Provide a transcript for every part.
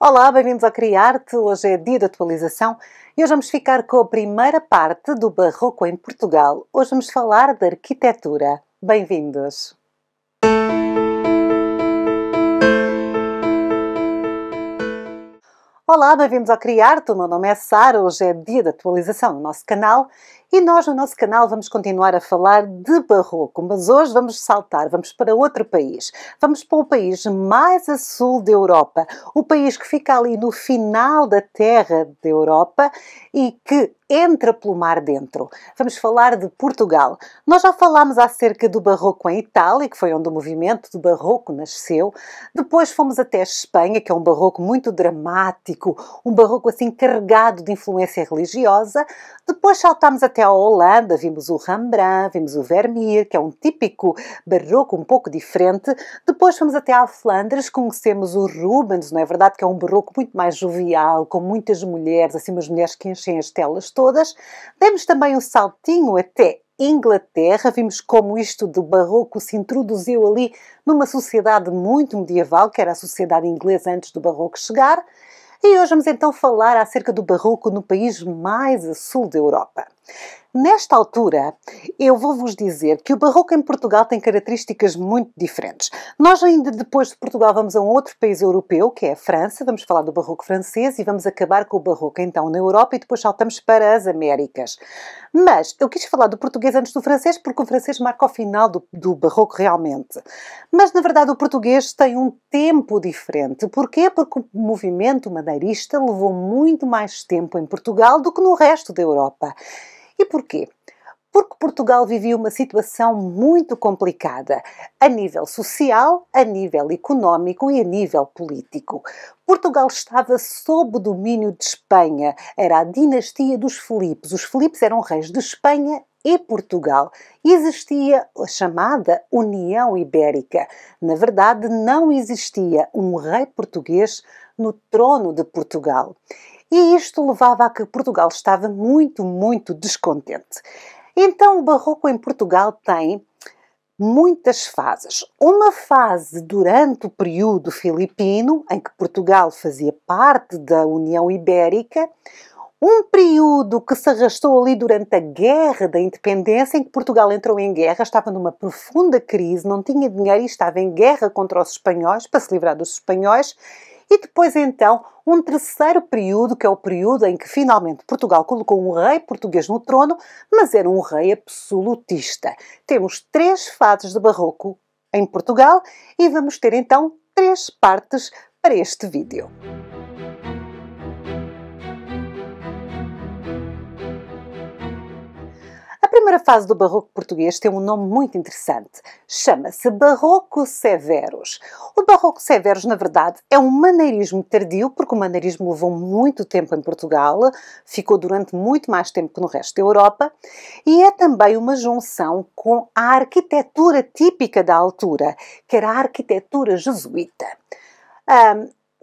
Olá, bem-vindos ao Criarte. Hoje é dia de atualização e hoje vamos ficar com a primeira parte do Barroco em Portugal. Hoje vamos falar de arquitetura. Bem-vindos! Olá, bem-vindos ao Criarte. O meu nome é Sara. Hoje é dia de atualização no nosso canal e nós no nosso canal vamos continuar a falar de Barroco, mas hoje vamos saltar, vamos para outro país. Vamos para o país mais a sul da Europa, o país que fica ali no final da terra da Europa e que entra pelo mar dentro. Vamos falar de Portugal. Nós já falámos acerca do Barroco em Itália, que foi onde o movimento do Barroco nasceu. Depois fomos até a Espanha, que é um Barroco muito dramático, um Barroco assim carregado de influência religiosa. Depois saltámos até a Holanda, vimos o Rembrandt, vimos o Vermeer, que é um típico Barroco um pouco diferente. Depois fomos até à Flandres, conhecemos o Rubens, não é verdade? Que é um Barroco muito mais jovial, com muitas mulheres, assim umas mulheres que enchem as telas todas. Demos também um saltinho até Inglaterra, vimos como isto do Barroco se introduziu ali numa sociedade muito medieval, que era a sociedade inglesa antes do Barroco chegar. E hoje vamos então falar acerca do Barroco no país mais a sul da Europa. Nesta altura, eu vou-vos dizer que o Barroco em Portugal tem características muito diferentes. Nós ainda depois de Portugal vamos a um outro país europeu, que é a França, vamos falar do Barroco francês e vamos acabar com o Barroco então na Europa e depois saltamos para as Américas. Mas eu quis falar do português antes do francês porque o francês marca o final do Barroco realmente. Mas na verdade o português tem um tempo diferente. Porquê? Porque o movimento madeirista levou muito mais tempo em Portugal do que no resto da Europa. E porquê? Porque Portugal vivia uma situação muito complicada, a nível social, a nível económico e a nível político. Portugal estava sob o domínio de Espanha, era a dinastia dos Filipes. Os Filipes eram reis de Espanha e Portugal. E existia a chamada União Ibérica. Na verdade, não existia um rei português no trono de Portugal. E isto levava a que Portugal estava muito descontente. Então o Barroco em Portugal tem muitas fases. Uma fase durante o período filipino, em que Portugal fazia parte da União Ibérica, um período que se arrastou ali durante a Guerra da Independência, em que Portugal entrou em guerra, estava numa profunda crise, não tinha dinheiro e estava em guerra contra os espanhóis, para se livrar dos espanhóis. E depois, então, um terceiro período, que é o período em que finalmente Portugal colocou um rei português no trono, mas era um rei absolutista. Temos 3 fases de Barroco em Portugal e vamos ter, então, 3 partes para este vídeo. A primeira fase do Barroco português tem um nome muito interessante. Chama-se Barroco Severos. O Barroco Severos, na verdade, é um maneirismo tardio, porque o maneirismo levou muito tempo em Portugal, ficou durante muito mais tempo que no resto da Europa, e é também uma junção com a arquitetura típica da altura, que era a arquitetura jesuíta.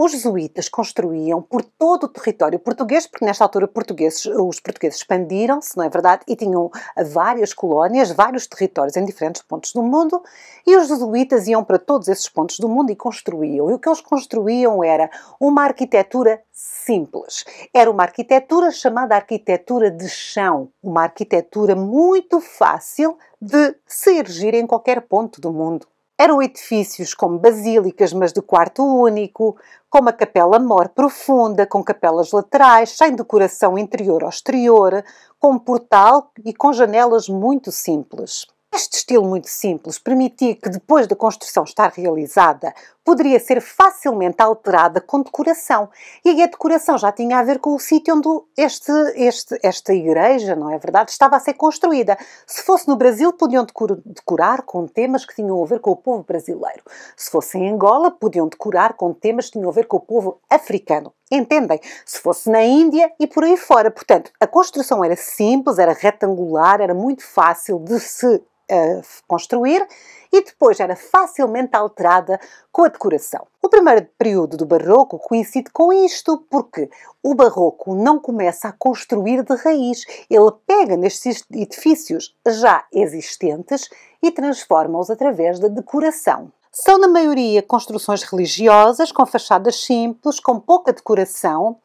Os jesuítas construíam por todo o território português, porque nesta altura os portugueses expandiram-se, não é verdade? E tinham várias colónias, vários territórios em diferentes pontos do mundo, e os jesuítas iam para todos esses pontos do mundo e construíam. E o que eles construíam era uma arquitetura simples. Era uma arquitetura chamada arquitetura de chão, uma arquitetura muito fácil de se erigir em qualquer ponto do mundo. Eram edifícios como basílicas, mas de quarto único, com uma capela mor profunda, com capelas laterais, sem decoração interior ou exterior, com um portal e com janelas muito simples. Este estilo muito simples permitia que, depois da construção estar realizada, poderia ser facilmente alterada com decoração. E a decoração já tinha a ver com o sítio onde esta igreja, não é verdade, estava a ser construída. Se fosse no Brasil, podiam decorar com temas que tinham a ver com o povo brasileiro. Se fosse em Angola, podiam decorar com temas que tinham a ver com o povo africano. Entendem? Se fosse na Índia e por aí fora. Portanto, a construção era simples, era retangular, era muito fácil de se construir e depois era facilmente alterada com a decoração. O primeiro período do Barroco coincide com isto, porque o Barroco não começa a construir de raiz. Ele pega nestes edifícios já existentes e transforma-os através da decoração. São, na maioria, construções religiosas, com fachadas simples, com pouca decoração,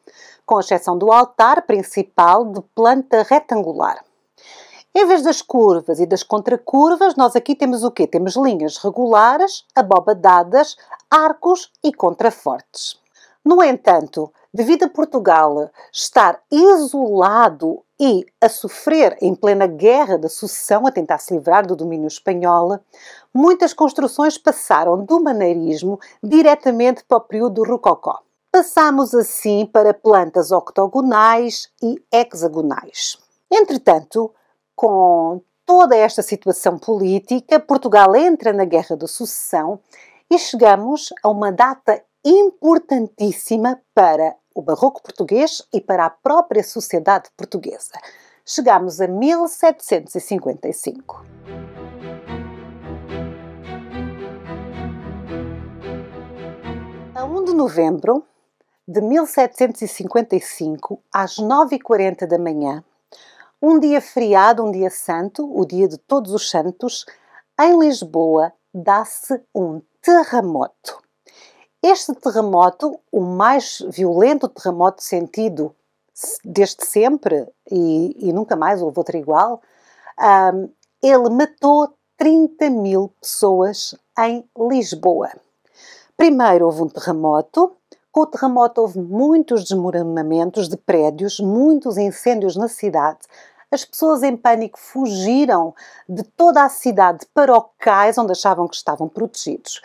com exceção do altar principal de planta retangular. Em vez das curvas e das contracurvas, nós aqui temos o quê? Temos linhas regulares, abobadadas, arcos e contrafortes. No entanto, devido a Portugal estar isolado e a sofrer em plena guerra da sucessão, a tentar se livrar do domínio espanhol, muitas construções passaram do maneirismo diretamente para o período do rococó. Passamos assim para plantas octogonais e hexagonais. Entretanto, com toda esta situação política, Portugal entra na Guerra da Sucessão e chegamos a uma data importantíssima para o barroco português e para a própria sociedade portuguesa. Chegamos a 1755. A 1 de novembro de 1755, às 9h40 da manhã, um dia feriado, um dia santo, o dia de Todos os Santos, em Lisboa, dá-se um terremoto. Este terremoto, o mais violento terremoto sentido desde sempre, e nunca mais houve outro igual, ele matou 30.000 pessoas em Lisboa. Primeiro houve um terremoto. Com o terremoto houve muitos desmoronamentos de prédios, muitos incêndios na cidade. As pessoas em pânico fugiram de toda a cidade para o cais, onde achavam que estavam protegidos.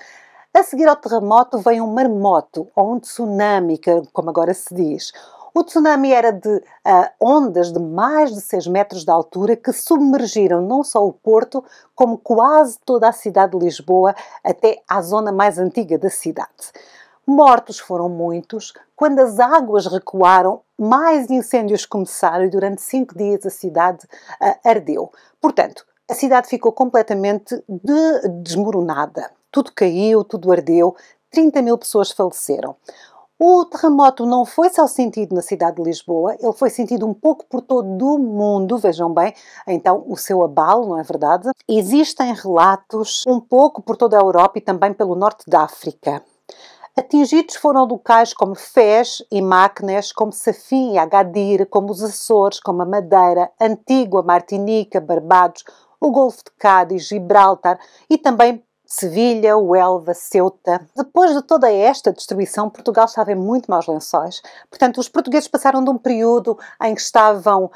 A seguir ao terremoto veio um marmoto, ou um tsunami, como agora se diz. O tsunami era de ondas de mais de 6 metros de altura que submergiram não só o Porto, como quase toda a cidade de Lisboa, até à zona mais antiga da cidade. Mortos foram muitos. Quando as águas recuaram, mais incêndios começaram e durante 5 dias a cidade ardeu. Portanto, a cidade ficou completamente desmoronada. Tudo caiu, tudo ardeu, 30.000 pessoas faleceram. O terremoto não foi só sentido na cidade de Lisboa, ele foi sentido um pouco por todo o mundo, vejam bem, então o seu abalo, não é verdade? Existem relatos um pouco por toda a Europa e também pelo norte da África. Atingidos foram locais como Fez e Máquines, como Safim e Agadir, como os Açores, como a Madeira, Antígua, Martinica, Barbados, o Golfo de Cádiz, Gibraltar e também Sevilha, Huelva, Ceuta. Depois de toda esta destruição, Portugal estava em muito maus lençóis. Portanto, os portugueses passaram de um período em que estavam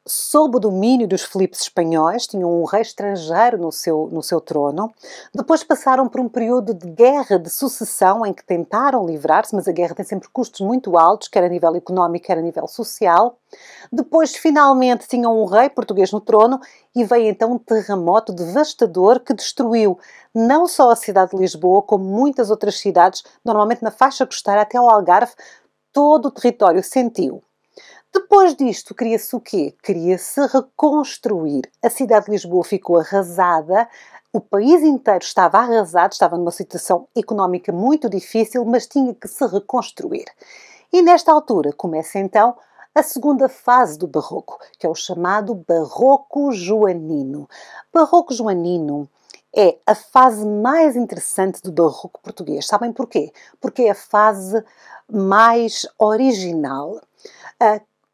sob o domínio dos Filipes espanhóis, tinham um rei estrangeiro no seu trono. Depois passaram por um período de guerra de sucessão em que tentaram livrar-se, mas a guerra tem sempre custos muito altos, quer a nível económico, quer a nível social. Depois, finalmente, tinham um rei português no trono e veio então um terremoto devastador que destruiu não só a cidade de Lisboa, como muitas outras cidades, normalmente na faixa costeira até ao Algarve, todo o território sentiu. Depois disto, queria-se o quê? Queria-se reconstruir. A cidade de Lisboa ficou arrasada, o país inteiro estava arrasado, estava numa situação económica muito difícil, mas tinha que se reconstruir. E nesta altura começa então a segunda fase do barroco, que é o chamado barroco joanino. Barroco joanino é a fase mais interessante do barroco português. Sabem porquê? Porque é a fase mais original.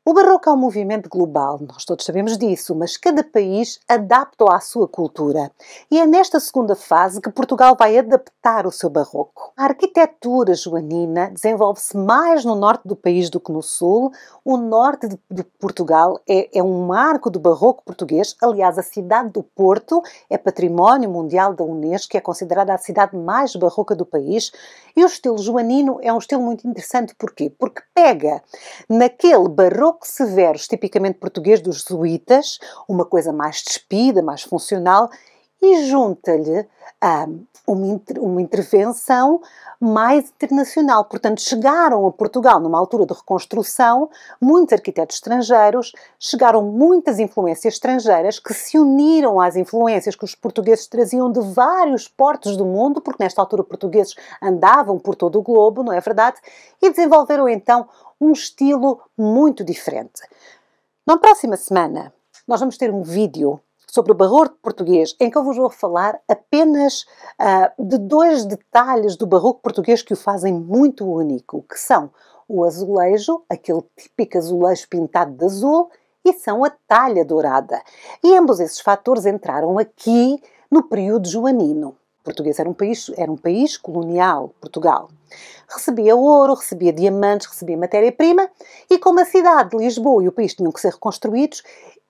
O barroco é um movimento global, nós todos sabemos disso, mas cada país adapta-o à sua cultura. E é nesta segunda fase que Portugal vai adaptar o seu barroco. A arquitetura joanina desenvolve-se mais no norte do país do que no sul. O norte de Portugal é um marco do barroco português. Aliás, a cidade do Porto é património mundial da Unesco, é considerada a cidade mais barroca do país. E o estilo joanino é um estilo muito interessante. Porquê? Porque pega naquele barroco severos, tipicamente português dos jesuítas, uma coisa mais despida, mais funcional, e junta-lhe uma intervenção mais internacional. Portanto, chegaram a Portugal numa altura de reconstrução, muitos arquitetos estrangeiros, chegaram muitas influências estrangeiras que se uniram às influências que os portugueses traziam de vários portos do mundo, porque nesta altura portugueses andavam por todo o globo, não é verdade? E desenvolveram então um estilo muito diferente. Na próxima semana, nós vamos ter um vídeo sobre o barroco português, em que eu vos vou falar apenas de dois detalhes do barroco português que o fazem muito único, que são o azulejo, aquele típico azulejo pintado de azul, e são a talha dourada. E ambos esses fatores entraram aqui no período joanino. O português era um país colonial, Portugal. Recebia ouro, recebia diamantes, recebia matéria-prima, e como a cidade de Lisboa e o país tinham que ser reconstruídos,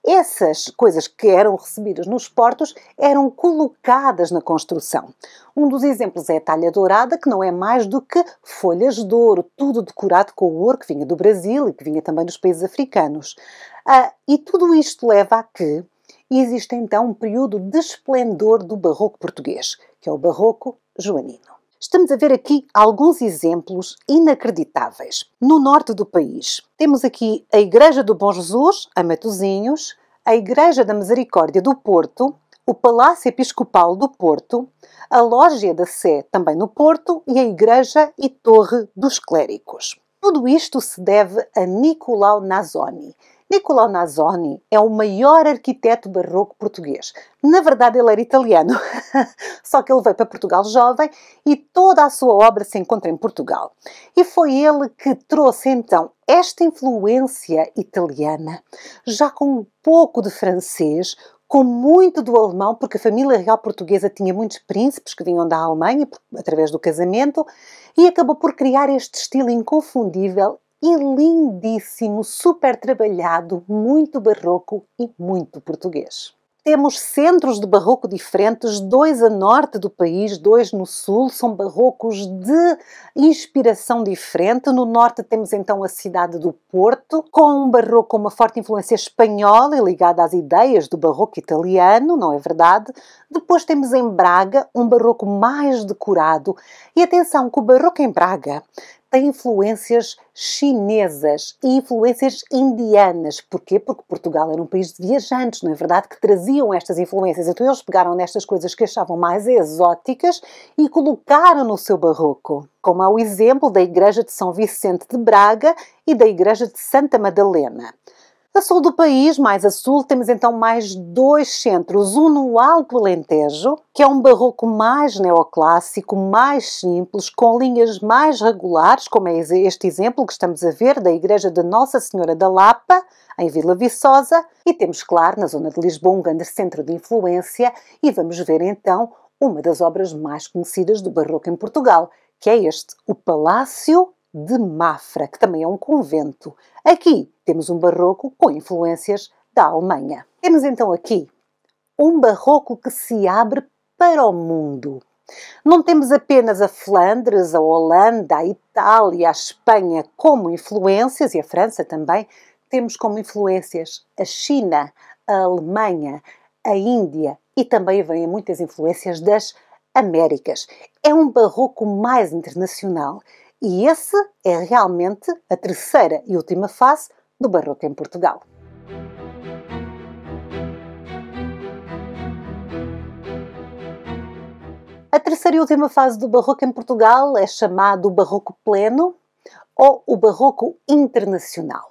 essas coisas que eram recebidas nos portos eram colocadas na construção. Um dos exemplos é a talha dourada, que não é mais do que folhas de ouro, tudo decorado com o ouro que vinha do Brasil e que vinha também dos países africanos. E tudo isto leva a que existe então um período de esplendor do barroco português, que é o barroco joanino. Estamos a ver aqui alguns exemplos inacreditáveis. No norte do país, temos aqui a Igreja do Bom Jesus, em Matosinhos, a Igreja da Misericórdia do Porto, o Palácio Episcopal do Porto, a Lógia da Sé, também no Porto, e a Igreja e Torre dos Clérigos. Tudo isto se deve a Nicolau Nasoni. Nicolau Nasoni é o maior arquiteto barroco português. Na verdade, ele era italiano, só que ele veio para Portugal jovem e toda a sua obra se encontra em Portugal. E foi ele que trouxe, então, esta influência italiana, já com um pouco de francês, com muito do alemão, porque a família real portuguesa tinha muitos príncipes que vinham da Alemanha, através do casamento, e acabou por criar este estilo inconfundível e lindíssimo, super trabalhado, muito barroco e muito português. Temos centros de barroco diferentes, 2 a norte do país, 2 no sul, são barrocos de inspiração diferente. No norte temos então a cidade do Porto, com um barroco com uma forte influência espanhola e ligada às ideias do barroco italiano, não é verdade? Depois temos em Braga um barroco mais decorado. E atenção que o barroco em Braga tem influências chinesas e influências indianas. Porquê? Porque Portugal era um país de viajantes, não é verdade? Que traziam estas influências. Então eles pegaram nestas coisas que achavam mais exóticas e colocaram no seu barroco. Como há o exemplo da Igreja de São Vicente de Braga e da Igreja de Santa Madalena. A sul do país, mais a sul, temos então mais 2 centros, um no Alto Alentejo, que é um barroco mais neoclássico, mais simples, com linhas mais regulares, como é este exemplo que estamos a ver, da Igreja de Nossa Senhora da Lapa, em Vila Viçosa, e temos, claro, na zona de Lisboa, um grande centro de influência, e vamos ver então uma das obras mais conhecidas do barroco em Portugal, que é este, o Palácio de Mafra, que também é um convento. Aqui temos um barroco com influências da Alemanha. Temos então aqui um barroco que se abre para o mundo. Não temos apenas a Flandres, a Holanda, a Itália, a Espanha como influências, e a França também. Temos como influências a China, a Alemanha, a Índia e também vêm muitas influências das Américas. É um barroco mais internacional. E esse é realmente a terceira e última fase do barroco em Portugal. A terceira e última fase do barroco em Portugal é chamado o barroco pleno ou o barroco internacional.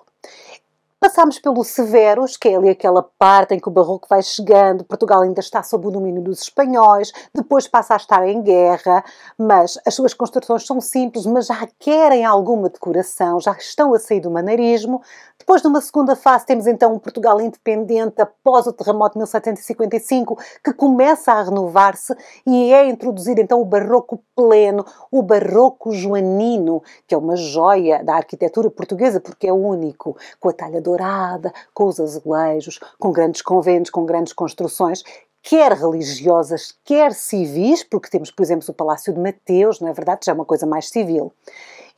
Passámos pelo Severos, que é ali aquela parte em que o barroco vai chegando, Portugal ainda está sob o domínio dos espanhóis, depois passa a estar em guerra, mas as suas construções são simples, mas já querem alguma decoração, já estão a sair do maneirismo. Depois, numa segunda fase, temos então um Portugal independente após o terremoto de 1755, que começa a renovar-se e é introduzido então o barroco pleno, o barroco joanino, que é uma joia da arquitetura portuguesa, porque é único, com a talha dourada, com os azulejos, com grandes conventos, com grandes construções, quer religiosas, quer civis, porque temos, por exemplo, o Palácio de Mateus, não é verdade? Já é uma coisa mais civil.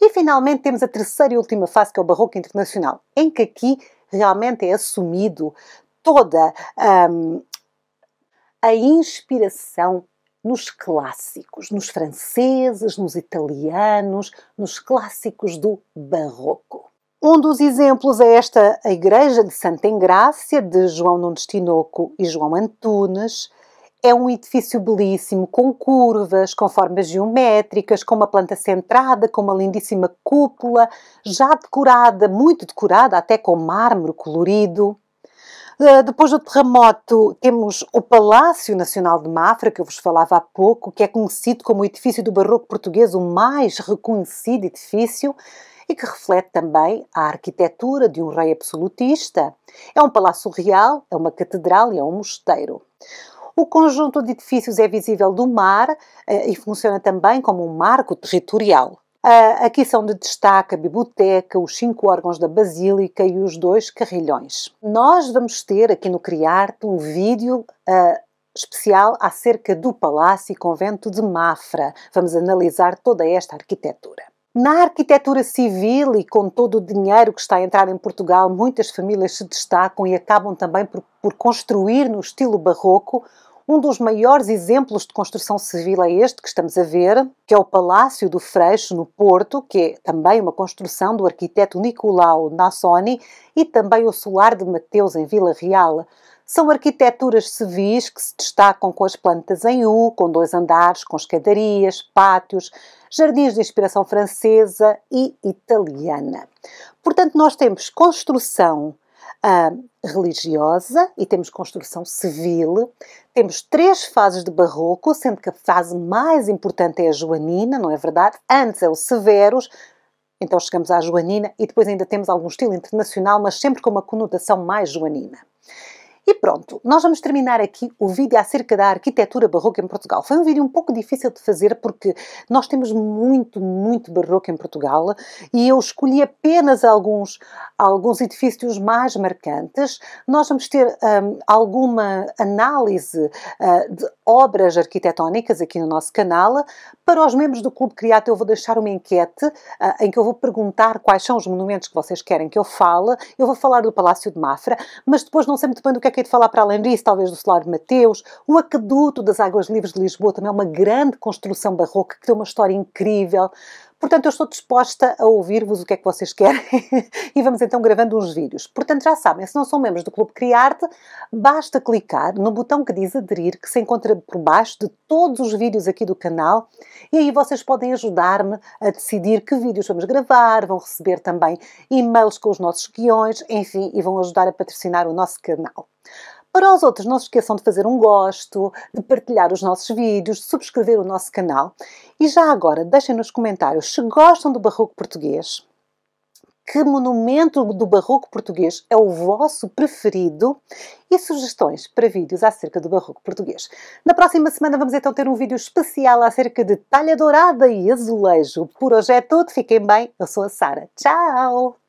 E, finalmente, temos a terceira e última fase, que é o barroco internacional, em que aqui realmente é assumido toda a inspiração nos clássicos, nos franceses, nos italianos, nos clássicos do barroco. Um dos exemplos é a Igreja de Santa Engrácia, de João Nunes Tinoco e João Antunes. É um edifício belíssimo, com curvas, com formas geométricas, com uma planta centrada, com uma lindíssima cúpula, já decorada, muito decorada, até com mármore colorido. Depois do terremoto, temos o Palácio Nacional de Mafra, que eu vos falava há pouco, que é conhecido como o edifício do barroco português, o mais reconhecido edifício, e que reflete também a arquitetura de um rei absolutista. É um palácio real, é uma catedral e é um mosteiro. O conjunto de edifícios é visível do mar e funciona também como um marco territorial. Aqui são de destaque a biblioteca, os 5 órgãos da Basílica e os 2 carrilhões. Nós vamos ter aqui no Criarte um vídeo especial acerca do Palácio e Convento de Mafra. Vamos analisar toda esta arquitetura. Na arquitetura civil e com todo o dinheiro que está a entrar em Portugal, muitas famílias se destacam e acabam também por construir no estilo barroco. Um dos maiores exemplos de construção civil é este que estamos a ver, que é o Palácio do Freixo, no Porto, que é também uma construção do arquiteto Nicolau Nassoni, e também o Solar de Mateus, em Vila Real. São arquiteturas civis que se destacam com as plantas em U, com 2 andares, com escadarias, pátios, jardins de inspiração francesa e italiana. Portanto, nós temos construção religiosa e temos construção civil. Temos 3 fases de barroco, sendo que a fase mais importante é a joanina, não é verdade? Antes é o Severus, então chegamos à joanina e depois ainda temos algum estilo internacional, mas sempre com uma conotação mais joanina. E pronto, nós vamos terminar aqui o vídeo acerca da arquitetura barroca em Portugal. Foi um vídeo um pouco difícil de fazer porque nós temos muito barroco em Portugal e eu escolhi apenas alguns edifícios mais marcantes. Nós vamos ter alguma análise de obras arquitetónicas aqui no nosso canal. Para os membros do Clube Criarte eu vou deixar uma enquete em que eu vou perguntar quais são os monumentos que vocês querem que eu fale. Eu vou falar do Palácio de Mafra, mas depois não sei muito bem do que é de falar para além disso, talvez do Solar de Mateus. O Aqueduto das Águas Livres de Lisboa também é uma grande construção barroca que tem uma história incrível. Portanto, eu estou disposta a ouvir-vos o que é que vocês querem e vamos então gravando uns vídeos. Portanto, já sabem, se não são membros do Clube Criarte, basta clicar no botão que diz aderir, que se encontra por baixo de todos os vídeos aqui do canal, e aí vocês podem ajudar-me a decidir que vídeos vamos gravar, vão receber também e-mails com os nossos guiões, enfim, e vão ajudar a patrocinar o nosso canal. Para os outros, não se esqueçam de fazer um gosto, de partilhar os nossos vídeos, de subscrever o nosso canal. E já agora, deixem nos comentários se gostam do barroco português, que monumento do barroco português é o vosso preferido e sugestões para vídeos acerca do barroco português. Na próxima semana vamos então ter um vídeo especial acerca de talha dourada e azulejo. Por hoje é tudo, fiquem bem, eu sou a Sara. Tchau!